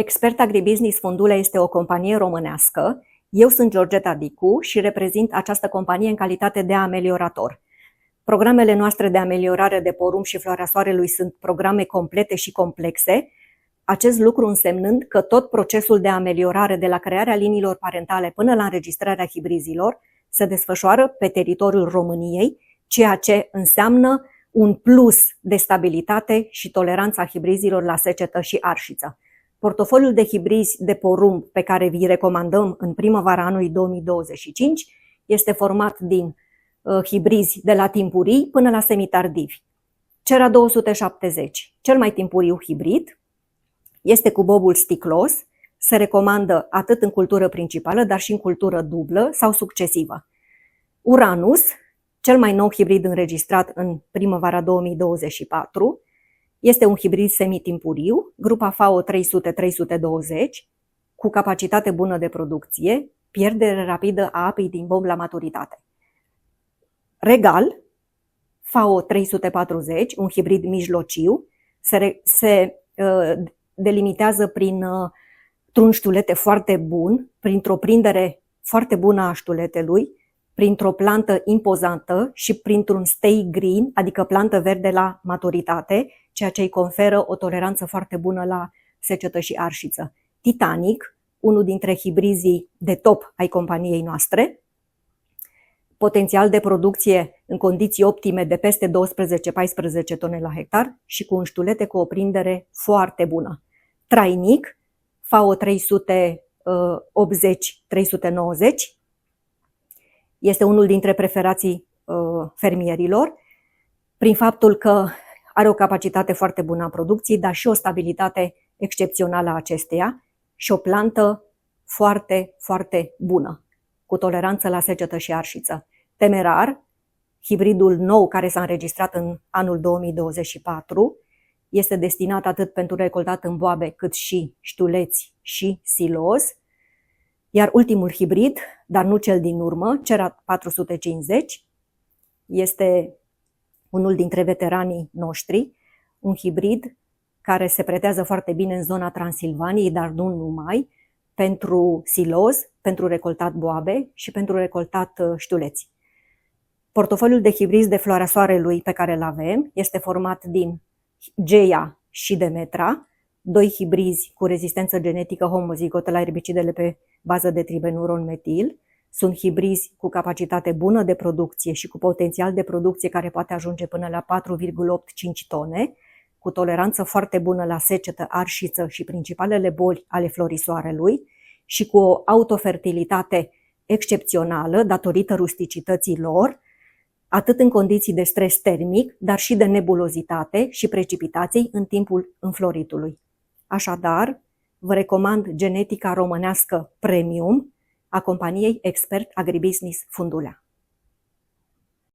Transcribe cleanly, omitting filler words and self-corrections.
Expert Agribusiness Fundulea este o companie românească. Eu sunt Georgeta Dicu și reprezint această companie în calitate de ameliorator. Programele noastre de ameliorare de porumb și floarea soarelui sunt programe complete și complexe, acest lucru însemnând că tot procesul de ameliorare de la crearea liniilor parentale până la înregistrarea hibrizilor se desfășoară pe teritoriul României, ceea ce înseamnă un plus de stabilitate și toleranța hibrizilor la secetă și arșiță. Portofoliul de hibrizi de porumb pe care vi recomandăm în primăvara anului 2025 este format din hibrizi de la timpurii până la semitardivi. Cera 270, cel mai timpuriu hibrid, este cu bobul sticlos, se recomandă atât în cultură principală, dar și în cultură dublă sau succesivă. Uranus, cel mai nou hibrid înregistrat în primăvara 2024, este un hibrid semitimpuriu, grupa FAO 300-320, cu capacitate bună de producție, pierdere rapidă a apei din bomb la maturitate. Regal, FAO 340, un hibrid mijlociu, se delimitează printr-un ștulete foarte bun, printr-o prindere foarte bună a ștuletelui, printr-o plantă impozantă și printr-un stay green, adică plantă verde la maturitate, ceea ce îi conferă o toleranță foarte bună la secetă și arșiță. Titanic, unul dintre hibrizii de top ai companiei noastre, potențial de producție în condiții optime de peste 12-14 tone la hectar și cu un ștulete cu o prindere foarte bună. Trainic, FAO 380-390, este unul dintre preferații fermierilor, prin faptul că are o capacitate foarte bună a producției, dar și o stabilitate excepțională a acesteia și o plantă foarte, foarte bună, cu toleranță la secetă și arșiță. Temerar, hibridul nou care s-a înregistrat în anul 2024, este destinat atât pentru recoltat în boabe, cât și ștuleți și siloz. Iar ultimul hibrid, dar nu cel din urmă, Cera 450, este unul dintre veteranii noștri, un hibrid care se pretează foarte bine în zona Transilvaniei, dar nu numai, pentru siloz, pentru recoltat boabe și pentru recoltat ștuleți. Portofoliul de hibrizi de floarea soarelui pe care îl avem este format din Geia și Demetra, doi hibrizi cu rezistență genetică homozigotă la erbicidele pe bază de tribenuron metil. Sunt hibrizi cu capacitate bună de producție și cu potențial de producție care poate ajunge până la 4,85 tone, cu toleranță foarte bună la secetă, arșiță și principalele boli ale florii soarelui și cu o autofertilitate excepțională datorită rusticității lor, atât în condiții de stres termic, dar și de nebulozitate și precipitații în timpul înfloritului. Așadar, vă recomand genetica românească premium a companiei Expert Agribusiness Fundulea.